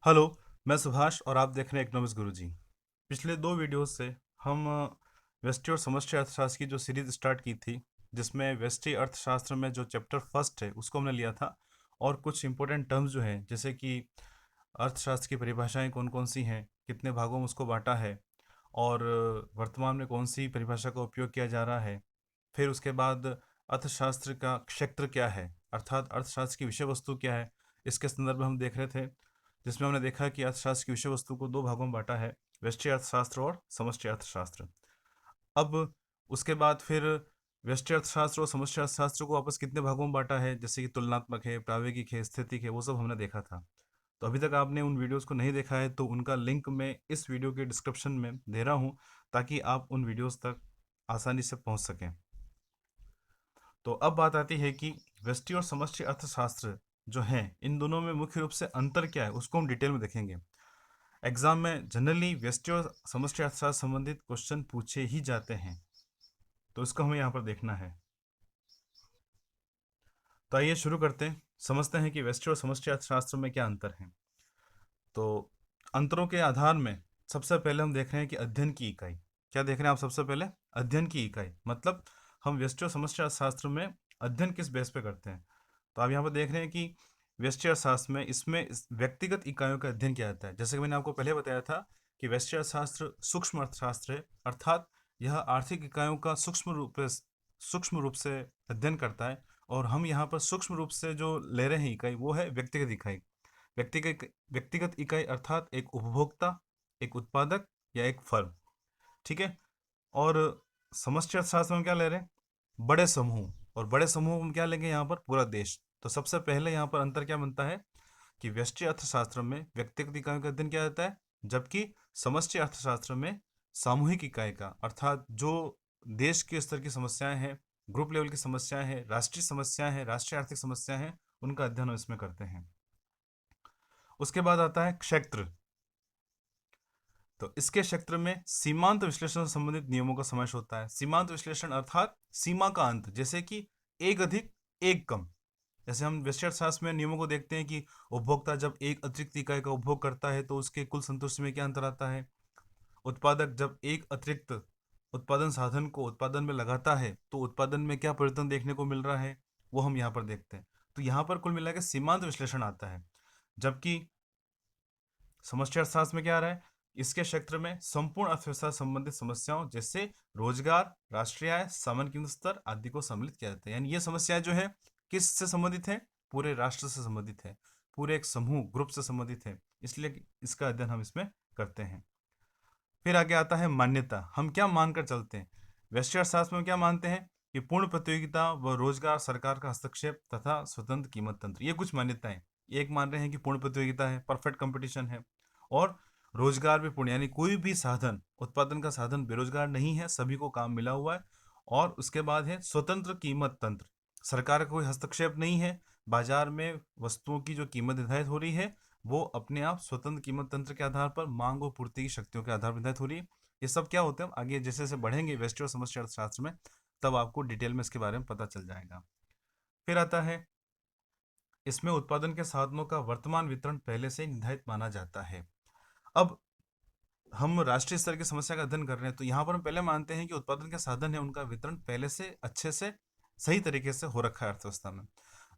Hello, मैं सुभाष और आप देख रहे हैं इकोनॉमिक्स गुरुजी। पिछले 2 वीडियोस से हम व्यष्टि और समष्टि अर्थशास्त्र की जो सीरीज स्टार्ट की थी, जिसमें व्यष्टि अर्थशास्त्र में जो चैप्टर फर्स्ट है उसको हमने लिया था और कुछ इंपॉर्टेंट टर्म्स जो हैं जैसे कि अर्थशास्त्र की परिभाषाएं कौन कौन सी हैं, कितने भागों में उसको बांटा है और वर्तमान में कौन सी परिभाषा का उपयोग किया जा रहा है। फिर उसके बाद अर्थशास्त्र का क्षेत्र क्या है, अर्थात अर्थशास्त्र की विषय वस्तु क्या है, इसके संदर्भ में हम देख रहे थे, जिसमें हमने देखा कि अर्थशास्त्र की विषय वस्तु को 2 भागों में बांटा है, व्यष्टि अर्थशास्त्र और समष्टि अर्थशास्त्र। अब उसके बाद फिर व्यष्टि अर्थशास्त्र और समष्टि अर्थशास्त्र को वापस कितने भागों में बांटा है, जैसे कि तुलनात्मक है, प्रायोगिक है, स्थैतिक है, वो सब हमने देखा था। तो अभी तक आपने उन वीडियोस को नहीं देखा है तो उनका लिंक मैं इस वीडियो के डिस्क्रिप्शन में दे रहा हूँ, ताकि आप उन वीडियोस तक आसानी से पहुँच सकें। तो अब बात आती है कि व्यष्टि और समष्टि अर्थशास्त्र जो हैं, इन दोनों में मुख्य रूप से अंतर क्या है उसको हम डिटेल में देखेंगे। एग्जाम में जनरली व्यष्टि और समष्टि अर्थशास्त्र संबंधित क्वेश्चन पूछे ही जाते हैं, तो इसको हमें यहाँ पर देखना है। तो आइए शुरू करते हैं, समझते हैं कि व्यष्टि और समष्टि अर्थशास्त्र में क्या अंतर है। तो अंतरों के आधार में सबसे पहले हम देख रहे हैं कि अध्ययन की इकाई क्या देख रहे हैं आप। सबसे पहले अध्ययन की इकाई मतलब हम व्यष्टि और समष्टि अर्थशास्त्र में अध्ययन किस बेस पे करते हैं। तो आप यहाँ पर देख रहे हैं कि व्यष्टि अर्थशास्त्र में इसमें व्यक्तिगत इकाइयों का अध्ययन किया जाता है। जैसे कि मैंने आपको पहले बताया था कि व्यष्टि अर्थशास्त्र सूक्ष्म अर्थशास्त्र है, अर्थात यह आर्थिक इकाइयों का सूक्ष्म रूप से अध्ययन करता है। और हम यहाँ पर सूक्ष्म रूप से जो ले रहे हैं इकाई वो है व्यक्तिगत इकाई। व्यक्तिगत व्यक्तिगत इकाई अर्थात एक उपभोक्ता, एक उत्पादक या एक फर्म। ठीक है। और समष्टि अर्थशास्त्र में क्या ले रहे हैं, बड़े समूह। और बड़े समूह में क्या लेंगे यहाँ पर, पूरा देश। तो सबसे पहले यहाँ पर अंतर क्या बनता है कि व्यष्टि अर्थशास्त्र में व्यक्तिगत इकाइयों का अध्ययन किया जाता है, जबकि समष्टि अर्थशास्त्र में सामूहिक इकाई का, अर्थात जो देश के स्तर की समस्याएं हैं, ग्रुप लेवल की समस्याएं हैं, राष्ट्रीय समस्याएं हैं, राष्ट्रीय आर्थिक समस्याएं हैं, उनका अध्ययन हम इसमें करते हैं। उसके बाद आता है क्षेत्र। तो इसके क्षेत्र में सीमांत विश्लेषण से संबंधित नियमों का समावेश होता है। सीमांत विश्लेषण अर्थात सीमा का अंत, जैसे कि एक अधिक एक कम। जैसे हम व्यष्टि अर्थशास्त्र में नियमों को देखते हैं कि उपभोक्ता जब एक अतिरिक्त इकाई का उपभोग करता है तो उसके कुल संतुष्टि में क्या अंतर आता है। उत्पादक जब एक अतिरिक्त उत्पादन साधन को उत्पादन में लगाता है तो उत्पादन में क्या परिवर्तन देखने को मिल रहा है, वो हम यहाँ पर देखते हैं। तो यहाँ पर कुल मिलाकर सीमांत विश्लेषण आता है। जबकि समष्टि अर्थशास्त्र में क्या आ रहा है, इसके क्षेत्र में संपूर्ण अर्थव्यवस्था से संबंधित समस्याओं जैसे रोजगार, राष्ट्रीय आय, सामान्य कीमत स्तर आदि को सम्मिलित किया जाता है। यानी ये समस्याएं जो है किस से संबंधित है, पूरे राष्ट्र से संबंधित है, पूरे एक समूह ग्रुप से संबंधित है, इसलिए इसका अध्ययन हम इसमें करते हैं। फिर आगे आता है मान्यता। हम क्या मानकर चलते हैं, व्यष्टि अर्थशास्त्र में क्या मानते हैं कि पूर्ण प्रतियोगिता व रोजगार, सरकार का हस्तक्षेप तथा स्वतंत्र कीमत तंत्र, ये कुछ मान्यताएं। एक मान रहे हैं कि पूर्ण प्रतियोगिता है, परफेक्ट कंपटीशन है, और रोजगार भी पूर्ण, यानी कोई भी साधन, उत्पादन का साधन बेरोजगार नहीं है, सभी को काम मिला हुआ है। और उसके बाद है स्वतंत्र कीमत तंत्र, सरकार का कोई हस्तक्षेप नहीं है, बाजार में वस्तुओं की जो कीमत निर्धारित हो रही है वो अपने आप स्वतंत्र कीमत तंत्र के आधार पर, मांग और पूर्ति की शक्तियों के आधार पर निर्धारित हो रही है। ये सब क्या होते हैं, आगे जैसे जैसे बढ़ेंगे व्यष्टि और समष्टि अर्थशास्त्र में, तब आपको डिटेल में इसके बारे में पता चल जाएगा। फिर आता है, इसमें उत्पादन के साधनों का वर्तमान वितरण पहले से ही निर्धारित माना जाता है। अब हम राष्ट्रीय स्तर की समस्या का अध्ययन कर रहे हैं तो यहाँ पर हम पहले मानते हैं कि उत्पादन के साधन है उनका वितरण पहले से अच्छे से सही तरीके से हो रखा है अर्थव्यवस्था में।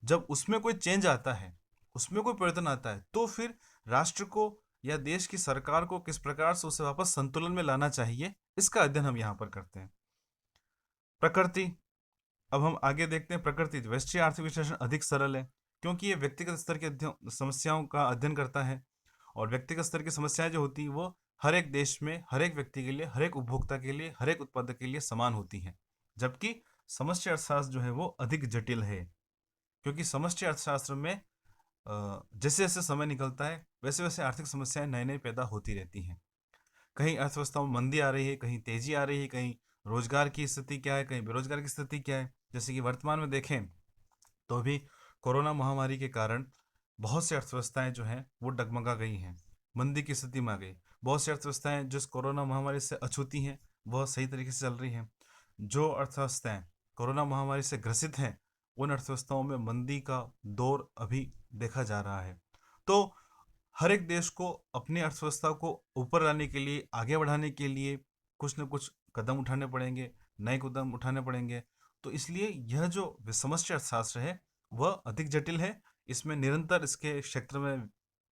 जब उसमें कोई चेंज आता है, उसमें कोई परिवर्तन आता है, तो फिर राष्ट्र को या देश की सरकार को किस प्रकार से उसे वापस संतुलन में लाना चाहिए, इसका अध्ययन हम यहाँ पर करते हैं। प्रकृति। अब हम आगे देखते हैं प्रकृति। व्यष्टि आर्थिक विश्लेषण अधिक सरल है क्योंकि ये व्यक्तिगत स्तर के समस्याओं का अध्ययन करता है। और व्यक्तिगत स्तर की समस्याएं जो होती है वो हर एक देश में, हर एक व्यक्ति के लिए, हर एक उपभोक्ता के लिए, हर एक उत्पादक के लिए समान होती हैं। जबकि समष्टि अर्थशास्त्र जो है वो अधिक जटिल है, क्योंकि समष्टि अर्थशास्त्र में जैसे जैसे समय निकलता है वैसे वैसे आर्थिक समस्याएं नई नई पैदा होती रहती हैं। कहीं अर्थव्यवस्था में मंदी आ रही है, कहीं तेजी आ रही है, कहीं रोजगार की स्थिति क्या है, कहीं बेरोजगार की स्थिति क्या है। जैसे कि वर्तमान में देखें तो अभी कोरोना महामारी के कारण बहुत सी अर्थव्यवस्थाएं जो हैं वो डगमगा गई हैं, मंदी की स्थिति में आ गई। बहुत सी अर्थव्यवस्थाएं जिस कोरोना महामारी से अछूती हैं वह सही तरीके से चल रही हैं। जो अर्थव्यवस्थाएं कोरोना महामारी से ग्रसित हैं उन अर्थव्यवस्थाओं में मंदी का दौर अभी देखा जा रहा है। तो हर एक देश को अपनी अर्थव्यवस्था को ऊपर लाने के लिए, आगे बढ़ाने के लिए कुछ न कुछ कदम उठाने पड़ेंगे, नए कदम उठाने पड़ेंगे। तो इसलिए यह जो समष्टि अर्थशास्त्र है वह अधिक जटिल है। इसमें निरंतर इसके क्षेत्र में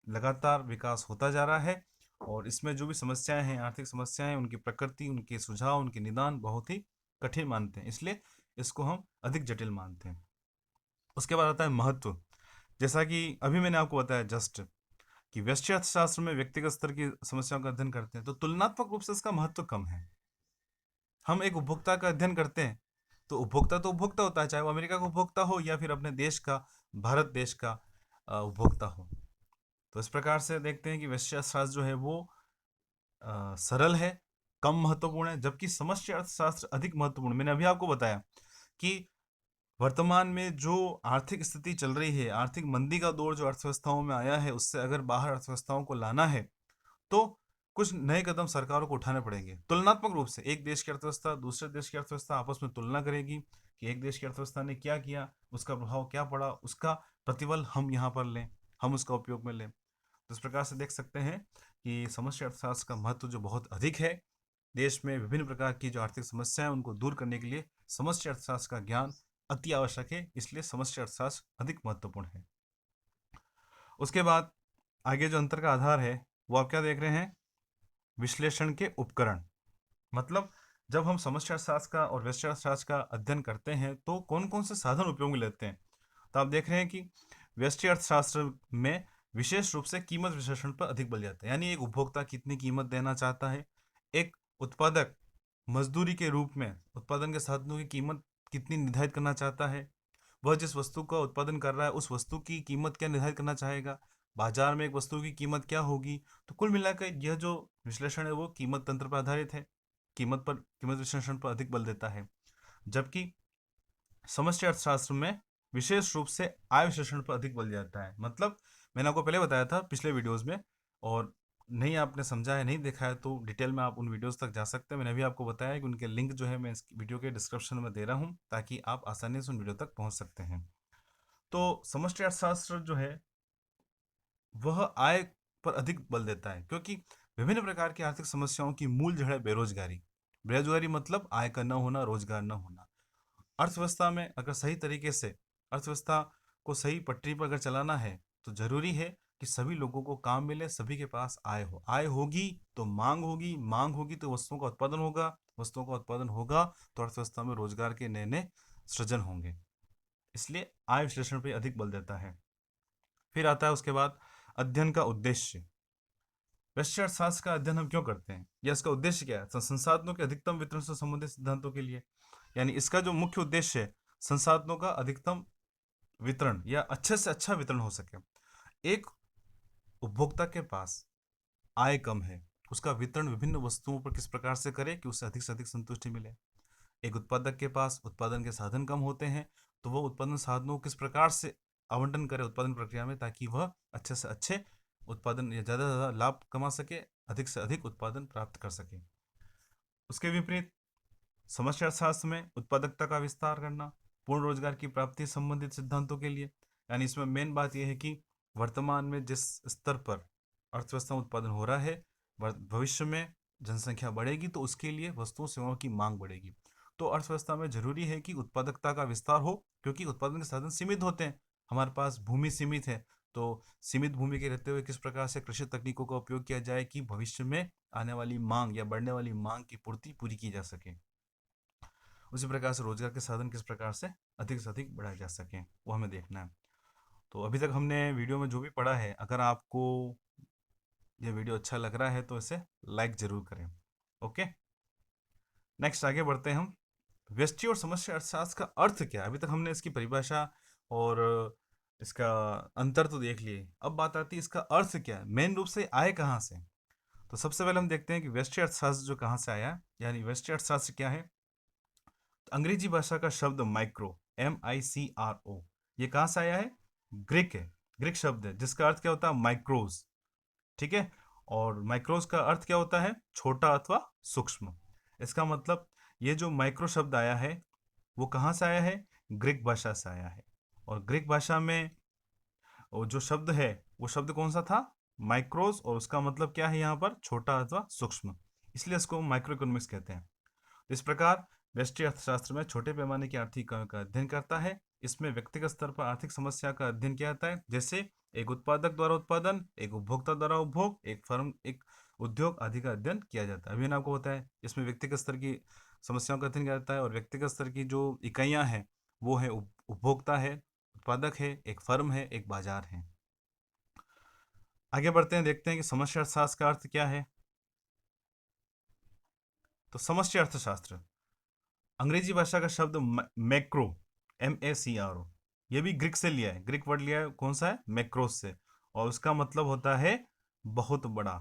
लगातार विकास होता जा रहा है, और इसमें जो भी समस्याएं हैं, आर्थिक समस्याएं, उनकी प्रकृति, उनके सुझाव, उनके निदान बहुत ही कठिन मानते हैं, इसलिए इसको हम अधिक जटिल मानते हैं। उसके बाद आता है महत्व। जैसा कि अभी मैंने आपको बताया जस्ट, कि व्यष्टि अर्थशास्त्र में व्यक्तिगत स्तर की समस्याओं का अध्ययन करते हैं, तो तुलनात्मक रूप से इसका महत्व कम है। हम एक उपभोक्ता का अध्ययन करते हैं, तो उपभोक्ता होता है, चाहे वो अमेरिका का उपभोक्ता हो या फिर अपने देश का, भारत देश का उपभोक्ता हो। तो इस प्रकार से देखते हैं कि व्यष्टि अर्थशास्त्र जो है वो सरल है, कम महत्वपूर्ण है, जबकि समष्टि अर्थशास्त्र अधिक महत्वपूर्ण। मैंने अभी आपको बताया कि वर्तमान में जो आर्थिक स्थिति चल रही है, आर्थिक मंदी का दौर जो अर्थव्यवस्थाओं में आया है, उससे अगर बाहर अर्थव्यवस्थाओं को लाना है तो कुछ नए कदम सरकारों को उठाने पड़ेंगे। तुलनात्मक रूप से एक देश की अर्थव्यवस्था दूसरे देश की अर्थव्यवस्था आपस में तुलना करेगी कि एक देश की अर्थव्यवस्था ने क्या किया, उसका प्रभाव क्या पड़ा, उसका प्रतिफल हम यहाँ पर लें, हम उसका उपयोग में लें। तो इस प्रकार से देख सकते हैं कि समष्टि अर्थशास्त्र का महत्व जो बहुत अधिक है। देश में विभिन्न प्रकार की जो आर्थिक समस्याएं हैं उनको दूर करने के लिए समष्टि अर्थशास्त्र का ज्ञान अति आवश्यक है, इसलिए समष्टि अर्थशास्त्र अधिक महत्वपूर्ण है। उसके बाद आगे जो अंतर का आधार है वो आप क्या देख रहे हैं, विश्लेषण के उपकरण। मतलब जब हम समष्टि अर्थशास्त्र का और व्यष्टि अर्थशास्त्र का अध्ययन करते हैं तो कौन कौन से साधन उपयोग में लेते हैं। तो आप देख रहे हैं कि व्यष्टि अर्थशास्त्र में विशेष रूप से कीमत विश्लेषण पर अधिक बल जाता है, यानी एक उपभोक्ता कितनी कीमत देना चाहता है, एक उत्पादक मजदूरी के रूप में उत्पादन के साधनों की कीमत कितनी निर्धारित करना चाहता है, वह जिस वस्तु का उत्पादन कर रहा है उस वस्तु की कीमत क्या निर्धारित करना चाहेगा, बाजार में एक वस्तु की कीमत क्या होगी। तो कुल मिलाकर यह जो विश्लेषण है वो कीमत तंत्र पर आधारित है, कीमत विश्लेषण पर अधिक बल देता है। जबकि समष्टि अर्थशास्त्र में विशेष रूप से आय विश्लेषण पर अधिक बल जाता है। मतलब मैंने आपको पहले बताया था पिछले वीडियोस में, और नहीं आपने समझा है, नहीं देखा है, तो डिटेल में आप उन वीडियोस तक जा सकते हैं। मैंने अभी आपको बताया कि उनके लिंक जो है मैं इस वीडियो के डिस्क्रिप्शन में दे रहा हूँ, ताकि आप आसानी से उन वीडियो तक पहुँच सकते हैं। तो समष्टि अर्थशास्त्र जो है वह आय पर अधिक बल देता है, क्योंकि विभिन्न प्रकार की आर्थिक समस्याओं की मूल जड़ है बेरोजगारी। बेरोजगारी मतलब आय का न होना, रोजगार न होना। अर्थव्यवस्था में अगर सही तरीके से अर्थव्यवस्था को सही पटरी पर अगर चलाना है तो जरूरी है कि सभी लोगों को काम मिले, सभी के पास आय हो। आय होगी तो मांग होगी, मांग होगी तो वस्तुओं का उत्पादन होगा, वस्तुओं का उत्पादन होगा तो अर्थव्यवस्था में रोजगार के नए नए सृजन होंगे। इसलिए आय विश्लेषण पर अधिक बल देता है। फिर आता है उसके बाद अध्ययन का उद्देश्य। व्यष्टि अर्थशास्त्र का अध्ययन हम क्यों करते हैं या इसका उद्देश्य क्या है। संसाधनों के अधिकतम वितरण से संबंधित सिद्धांतों के लिए, यानी इसका जो मुख्य उद्देश्य है संसाधनों का अधिकतम वितरण या अच्छे से अच्छा वितरण हो सके। एक उपभोक्ता के पास आय कम है, उसका वितरण विभिन्न वस्तुओं पर किस प्रकार से करे कि उससे अधिक संतुष्टि मिले। एक उत्पादक के पास उत्पादन के साधन कम होते हैं, तो वह उत्पादन साधनों किस प्रकार से आवंटन करे उत्पादन प्रक्रिया में, ताकि वह अच्छे से अच्छे उत्पादन या ज़्यादा से ज़्यादा लाभ कमा सके, अधिक से अधिक उत्पादन प्राप्त कर सके। उसके विपरीत समष्टि अर्थशास्त्र में उत्पादकता का विस्तार करना, पूर्ण रोजगार की प्राप्ति संबंधित सिद्धांतों के लिए। यानी इसमें मेन बात यह है कि वर्तमान में जिस स्तर पर अर्थव्यवस्था में उत्पादन हो रहा है, भविष्य में जनसंख्या बढ़ेगी तो उसके लिए वस्तुओं सेवाओं की मांग बढ़ेगी। तो अर्थव्यवस्था में जरूरी है कि उत्पादकता का विस्तार हो, क्योंकि उत्पादन के साधन सीमित होते हैं, हमारे पास भूमि सीमित है। तो सीमित भूमि के रहते हुए किस प्रकार से कृषि तकनीकों का उपयोग किया जाए कि भविष्य में आने वाली मांग या बढ़ने वाली मांग की पूर्ति पूरी की जा सके। उसी प्रकार से रोजगार के साधन किस प्रकार से अधिक बढ़ाए जा सकें, वो हमें देखना है। तो अभी तक हमने वीडियो में जो भी पढ़ा है, अगर आपको ये वीडियो अच्छा लग रहा है तो इसे लाइक जरूर करें। ओके, नेक्स्ट आगे बढ़ते हैं हम। व्यष्टि और समष्टि अर्थशास्त्र का अर्थ क्या है। अभी तक हमने इसकी परिभाषा और इसका अंतर तो देख लिए, अब बात आती है इसका अर्थ क्या है, मेन रूप से आए कहाँ से। तो सबसे पहले हम देखते हैं कि व्यष्टि अर्थशास्त्र जो कहाँ से आया, यानी व्यष्टि अर्थशास्त्र क्या है। तो अंग्रेजी भाषा का शब्द माइक्रो, MICRO, ये कहाँ से आया है, ग्रीक है, ग्रीक शब्द है जिसका अर्थ क्या होता है, माइक्रोज। ठीक है, और माइक्रोज का अर्थ क्या होता है, छोटा अथवा सूक्ष्म। इसका मतलब ये जो माइक्रो शब्द आया है वो कहाँ से आया है, ग्रीक भाषा से आया है। और ग्रीक भाषा में वो जो शब्द है वो शब्द कौन सा था, माइक्रोज, और उसका मतलब क्या है यहाँ पर, छोटा अथवा सूक्ष्म, इसलिए इसको माइक्रो इकोनॉमिक्स कहते हैं। इस प्रकार व्यष्टि अर्थशास्त्र में छोटे पैमाने की आर्थिक इकाइयों का अध्ययन करता है। इसमें व्यक्तिगत स्तर पर आर्थिक समस्या का अध्ययन किया जाता है, जैसे एक उत्पादक द्वारा उत्पादन, एक उपभोक्ता द्वारा उपभोग, एक फर्म, एक उद्योग आदि का अध्ययन किया जाता है। अभी मैंने आपको बताया इसमें व्यक्तिगत स्तर की समस्याओं का अध्ययन किया जाता है, और व्यक्तिगत स्तर की जो इकाइयां हैं वो है उपभोक्ता है, उत्पादक है, एक फर्म है, एक बाजार है। आगे बढ़ते हैं, देखते हैं कि समष्टि अर्थशास्त्र का अर्थ क्या है। तो समष्टि अर्थशास्त्र अंग्रेजी भाषा का शब्द मैक्रो, MACRO, ये भी ग्रीक से लिया है, ग्रीक वर्ड लिया है, कौन सा है, मैक्रोस से, और उसका मतलब होता है बहुत बड़ा।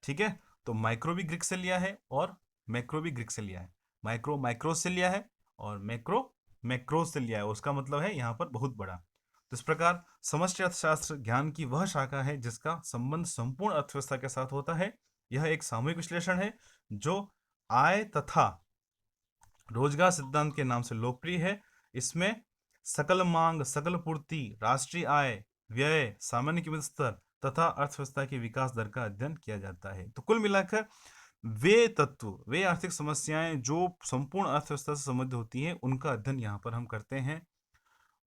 ठीक है, तो माइक्रो भी ग्रीक से लिया है और मैक्रो भी ग्रीक से लिया है। माइक्रो माइक्रोस से लिया है और मैक्रो मैक्रोस से लिया है, उसका मतलब है यहाँ पर बहुत बड़ा। तो इस प्रकार समष्टि अर्थशास्त्र ज्ञान की वह शाखा है जिसका संबंध संपूर्ण अर्थव्यवस्था के साथ होता है। यह एक सामूहिक विश्लेषण है जो आय तथा रोजगार सिद्धांत के नाम से लोकप्रिय है। इसमें सकल मांग, सकल पूर्ति, राष्ट्रीय आय, व्यय, सामान्य कीमत स्तर तथा अर्थव्यवस्था के विकास दर का अध्ययन किया जाता है। तो कुल मिलाकर वे तत्व, वे आर्थिक समस्याएं जो संपूर्ण अर्थव्यवस्था से संबंधित होती हैं, उनका अध्ययन यहाँ पर हम करते हैं।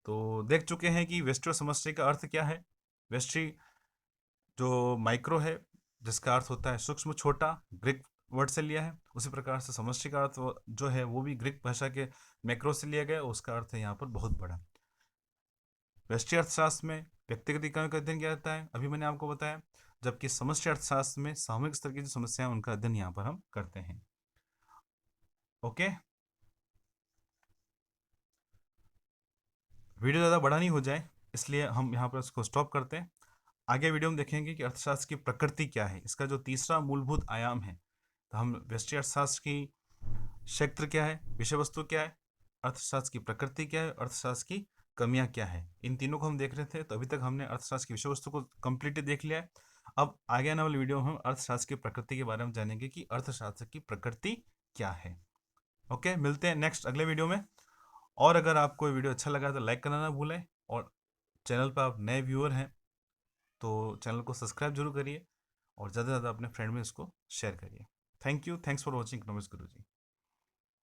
तो देख चुके हैं कि व्यष्टि और समष्टि का अर्थ क्या है। व्यष्टि जो माइक्रो है, जिसका अर्थ होता है सूक्ष्म, छोटा, ग्रीक वर्ड से लिया है। उसी प्रकार से समष्टि का अर्थ जो है वो भी ग्रीक भाषा के मैक्रो से लिया गया, उसका अर्थ है यहाँ पर बहुत बड़ा। व्यष्टि अर्थशास्त्र में व्यक्तिगत इकाइयों का अध्ययन किया जाता है, अभी मैंने आपको बताया, जबकि समष्टि अर्थशास्त्र में सामूहिक स्तर की जो समस्याएं उनका अध्ययन यहाँ पर हम करते हैं। ओके, वीडियो ज़्यादा बड़ा नहीं हो जाए इसलिए हम यहाँ पर इसको स्टॉप करते हैं। आगे वीडियो में देखेंगे कि अर्थशास्त्र की प्रकृति क्या है, इसका जो तीसरा मूलभूत आयाम है। तो हम व्यष्टि अर्थशास्त्र की क्षेत्र क्या है, विषय वस्तु क्या है, अर्थशास्त्र की प्रकृति क्या है, अर्थशास्त्र की कमियां क्या है, इन तीनों को हम देख रहे थे। तो अभी तक हमने अर्थशास्त्र की विषय वस्तु को कंप्लीटली देख लिया है। अब आगे आने वाले वीडियो में हम अर्थशास्त्र की प्रकृति के बारे में जानेंगे कि अर्थशास्त्र की प्रकृति क्या है। ओके, मिलते हैं नेक्स्ट अगले वीडियो में। और अगर आपको ये वीडियो अच्छा लगा तो लाइक करना ना भूलें, और चैनल पर आप नए व्यूअर हैं तो चैनल को सब्सक्राइब जरूर करिए, और ज़्यादा से ज़्यादा अपने फ्रेंड में इसको शेयर करिए। Thank you, thanks for watching economics Guruji.